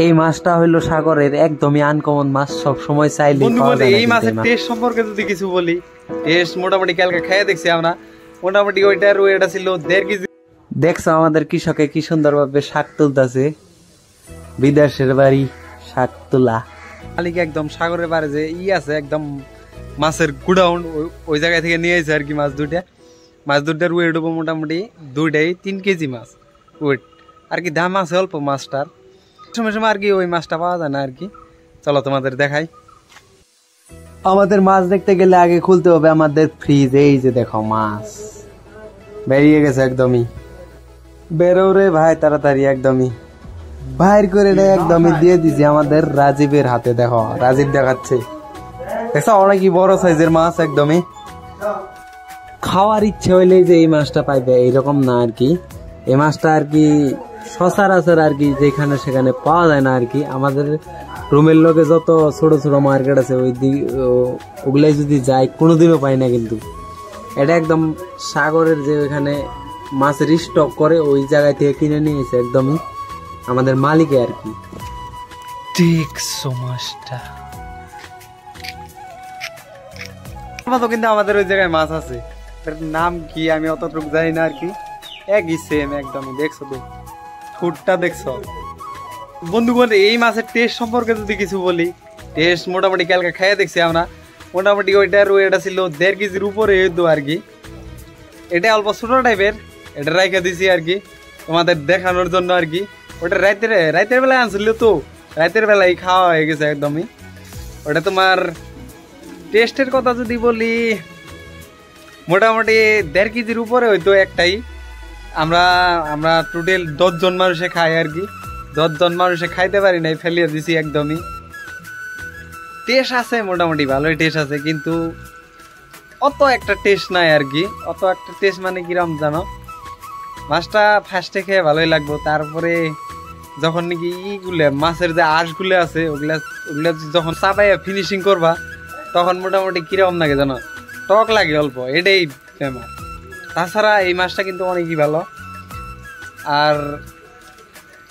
এই মাছটা হইলো সাগরের একদমই আনকমন মাছ, সব সময় চাইলে পাওয়া যায় না। এই মাছের টেস্ট সম্পর্কে যদি কিছু বলি, টেস্ট মোটামুটি কালকে খেয়ে দেখছি আমরা, মোটামুটি ওইটার ওয়েটা ছিল 1.5 কেজি। দেখছো আমাদের কৃষকে কি সুন্দরভাবে শাক তুলতেছে, বিদেশের বাড়ি শাক তোলা। মালিক একদম সাগরের পারে যে আছে একদম মাছের গুডাউন, ওই জায়গা থেকে নিয়ে এসে আর কি মাছ দুটার ওয়েট হবো মোটামুটি 3 কেজি মাছ ওয়েট আর কি। দাম আছে অল্প মাছটার, সময় সময় আর কি ওই মাছটা পাওয়া যায় না আর কি। চলো তোমাদের দেখাই। আমাদের মাছ দেখতে গেলে আগে খুলতে হবে আমাদের ফ্রিজ। এই যে দেখো মাছ বেরিয়ে গেছে একদমই, বেরো রে ভাই তাড়াতাড়ি, একদমই বাইর করে একদমই দিয়ে দিছি আমাদের রাজীবের হাতে। দেখো রাজীব দেখাচ্ছে, দেখছো অনেকই বড় সাইজের মাছ একদমই। খাওয়ার ইচ্ছে হইলে যে এই মাছটা পাইবে এইরকম না আর কি। এই মাছটা আর কি সচরাচর আর কি যেখানে সেখানে পাওয়া যায় না আর কি। আমাদের রুমের লোকে যত ছোট ছোট মার্কেট আছে ওই দিক ওগুলাই যদি যায় কোনোদিনও পাই না, কিন্তু এটা একদম সাগরের যে ওইখানে মাছের স্টক করে ওই জায়গায় থেকে কিনে নিয়েছে একদমই আমাদের মালিকে আর কি। দেখছো মাছটা কিন্তু আমাদের ওই জায়গায় মাছ আছে, নাম কি আমি অতটুকু জানি না আর কি। একই সেম একদমই, দেখছো তো ফুটটা দেখছো বন্ধুগণ। এই মাছের টেস্ট সম্পর্কে যদি কিছু বলি, টেস্ট মোটামুটি কালকে খেয়ে দেখছি আমরা, মোটামুটি ওইটার ওয়েটা ছিল 1.5 কেজির উপরে আর কি। এটা অল্প ছোট টাইপের, এটা রাইখা দিছি আর কি তোমাদের দেখানোর জন্য আর কি। ওটা রাতের বেলায় আনছিল তো, রাতের বেলায় খাওয়া হয়ে গেছে একদমই। ওটা তোমার টেস্টের কথা যদি বলি, মোটামুটি 1.5 কেজির উপরে হইতো একটাই। আমরা টোটাল 10 জন মানুষে খাই আর কি। 10 জন মানুষে খাইতে পারি নাই, ফেলিয়ে দিছি একদমই। টেস্ট আছে মোটামুটি ভালোই টেস্ট আছে, কিন্তু অত একটা টেস্ট নাই আর কি। অত একটা টেস্ট মানে কিরম জানো, মাছটা ফার্স্টে খেয়ে ভালোই লাগবো, তারপরে যখন নাকি মাছের যে আঁশগুলো আছে ওগুলা যখন চাপাইয়া ফিনিশিং করবা তখন মোটামুটি কিরকম লাগে জানো, টক লাগে অল্প, এটাই ফেমাস। তাছাড়া এই মাছটা কিন্তু অনেকই ভালো, আর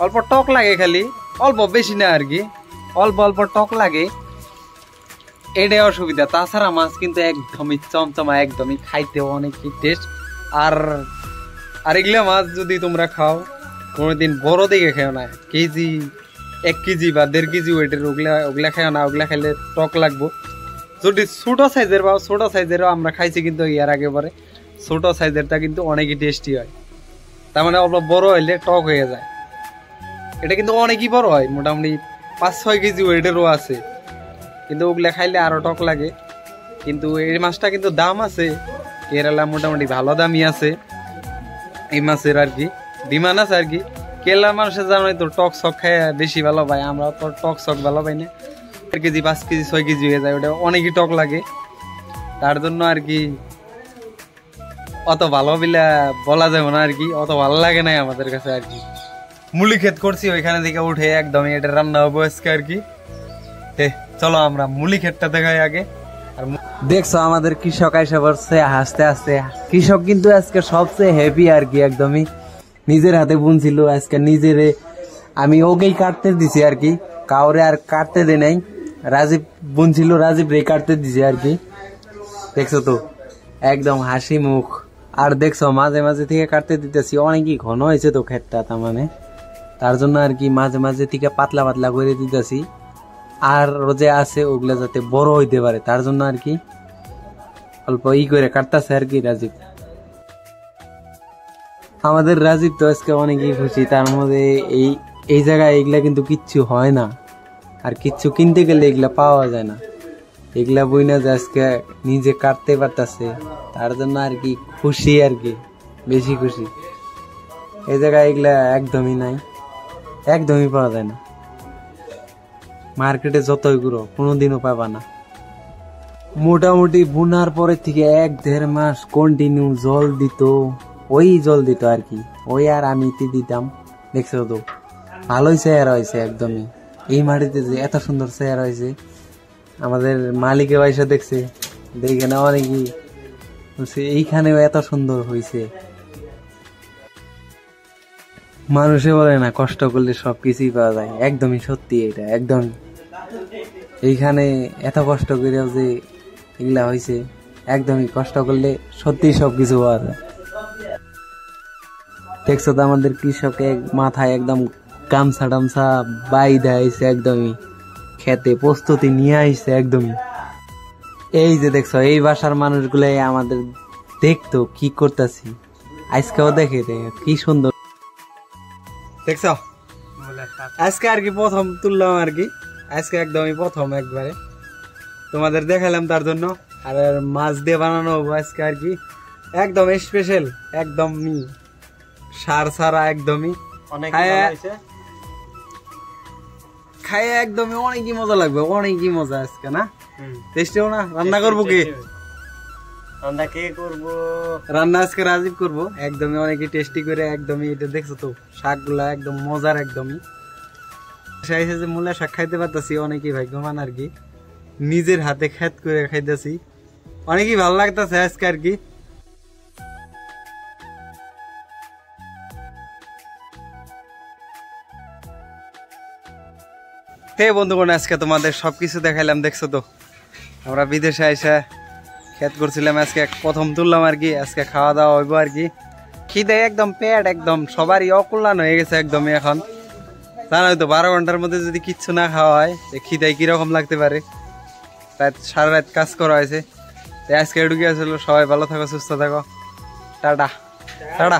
অল্প টক লাগে, খালি অল্প বেশি না আর কি, অল্প অল্প টক লাগে, এটাই অসুবিধা। তাছাড়া মাছ কিন্তু একদমই চমচমা, একদমই খাইতে অনেকই টেস্ট। আর এগুলা মাছ যদি তোমরা খাও কোনোদিন বড় দিকে খেও না, 1 কেজি বা 1.5 কেজি ওয়েটের ওগুলা খেও না, ওগুলা খাইলে টক লাগবো। যদি ছোট সাইজের বা ছোট সাইজেরও আমরা খাইছি কিন্তু এর আগে পরে, ছোট সাইজেরটা কিন্তু অনেকই টেস্টি হয়। তার মানে অল্প বড় হইলে টক হয়ে যায়। এটা কিন্তু অনেকই বড় হয়, মোটামুটি 5-6 কেজি ওয়েটেরও আছে, কিন্তু ওগুলা খাইলে আরো টক লাগে। কিন্তু এই মাছটা কিন্তু দাম আছে, কেরালা মোটামুটি ভালো দামই আছে এই মাছের আর কি, ডিমান্ড আছে আর কি। কেরালার মানুষের জানোই তো টক শক খায় বেশি ভালো পায়, আমরা তো টক শক ভালো পাই না। 4 কেজি 5 কেজি 6 কেজি হয়ে যায়, ওটা অনেকই টক লাগে। তার জন্য আর কি অত ভালো বলা যাবে না আর কি, অত ভালো লাগে না আমাদের কাছে আর কি। মুলি ক্ষেত করছি, ওইখানে থেকে উঠে একদমই এটা রান্না হবো আজকে আর কি। চলো আমরা মুলি ক্ষেতটা দেখাই আগে। আর দেখছো আমাদের কৃষক আইসা পড়ছে হাসতে হাসতে। কৃষক কিন্তু আজকে সবচেয়ে হ্যাপি আর কি, একদমই নিজের হাতে বুনছিল আজকে, নিজেরে আমি ওকেই কাটতে দিছি আর কি, কাউরে আর কাটতে দে নাই। রাজীব বুনছিল, রাজীব রে কাটতে দিছে আর কি। দেখছো তো একদম হাসি মুখ। আর দেখছো মাঝে মাঝে থেকে কাটতে দিতেছি, অনেকই ঘন হয়েছে তো ক্ষেতটা, তার মানে তার জন্য আর কি মাঝে মাঝে থেকে পাতলা পাতলা করে দিতেছি। আর যে আছে ওগুলা যাতে বড় হইতে পারে তার জন্য আর কি অল্প করে কাটতেছে আর কি রাজীব। আমাদের রাজীব তো আজকে অনেকই খুশি, তার মধ্যে এই জায়গায় এগুলা কিন্তু কিচ্ছু হয় না, আর কিচ্ছু কিনতে গেলে এগুলা পাওয়া যায় না। এগুলা বই না যে আজকে নিজে কাটতে পারতেছে, তার জন্য আর কি খুশি আর কি, বেশি খুশি। এই জায়গায় এগুলা একদমই নাই, একদমই পাওয়া যায় না। মার্কেটে যতই ঘুরো কোনোদিনও পাবা না। মোটামুটি বুনার পরে থেকে 1-1.5 মাস কন্টিনিউ জল দিত, ওই জল দিত আর কি, ওই আর আমি দিতাম। দেখছো তো ভালোই চেহারা হয়েছে একদমই, এই মাটিতে যে এত সুন্দর চেহারা হয়েছে। আমাদের মালিকের পয়সা দেখছে, দেখে না অনেকই বলছে এইখানেও এত সুন্দর হয়েছে। মানুষে বলে না কষ্ট করলে সবকিছুই পাওয়া যায়, একদমই সত্যি এটা, একদম। এইখানে এত কষ্ট করেও যে এগুলা হয়েছে, একদমই কষ্ট করলে সত্যি সবকিছু পাওয়া যায়। দেখছো তো আমাদের কৃষকের মাথায় একদম গামছা টামছা বাইধা আইছে, একদমই খেতে প্রস্তুতি নিয়ে আইছে একদমই। এই যে দেখছো এই বাসার মানুষগুলো আমাদের দেখতো কি করতেছি, আজকেও দেখে কি সুন্দর। দেখছো আজকে আর কি প্রথম তুললাম আর কি, আজকে একদমই প্রথম একবারে তোমাদের দেখালাম তার জন্য। আর মাছ দিয়ে বানানো হবো আজকে আর কি, একদম স্পেশাল, একদম সার ছাড়া, একদমই খাইয়ে একদমই অনেকই মজা লাগবে, অনেকই মজা আজকে না? টেস্টিও না? রান্না করবো কে? রান্না কে করবো? রান্না আজকে রাজীব করবো, একদমই অনেকই টেস্টি করে, একদমই। এটা দেখছো তো শাকগুলা একদম মজার, একদমই। যে মূলা শাক খাইতে পারতাছি, অনেকই ভাগ্যবান আর কি, নিজের হাতে খেত করে খাইতেছি, অনেকই ভালো লাগতেছে আজকে আর কি। হে বন্ধুগণ, আজকে তোমাদের সবকিছু দেখাইলাম, দেখছো তো আমরা বিদেশে আইসা খেত করছিলাম, আজকে প্রথম তুললাম আর কি। আজকে খাওয়া দাওয়া হইব আর কি। খিদে একদম পেট একদম সবারই অকল্যাণ হয়ে গেছে একদমই এখন। জানো তো 12 ঘন্টার মধ্যে যদি কিচ্ছু না খাওয়া হয়, খিদায় কিরকম লাগতে পারে। সারা রাত কাজ করা হয়েছে, আজকে এটুকু আসলে। সবাই ভালো থাকো, সুস্থ থাকো, টাটা টাটা।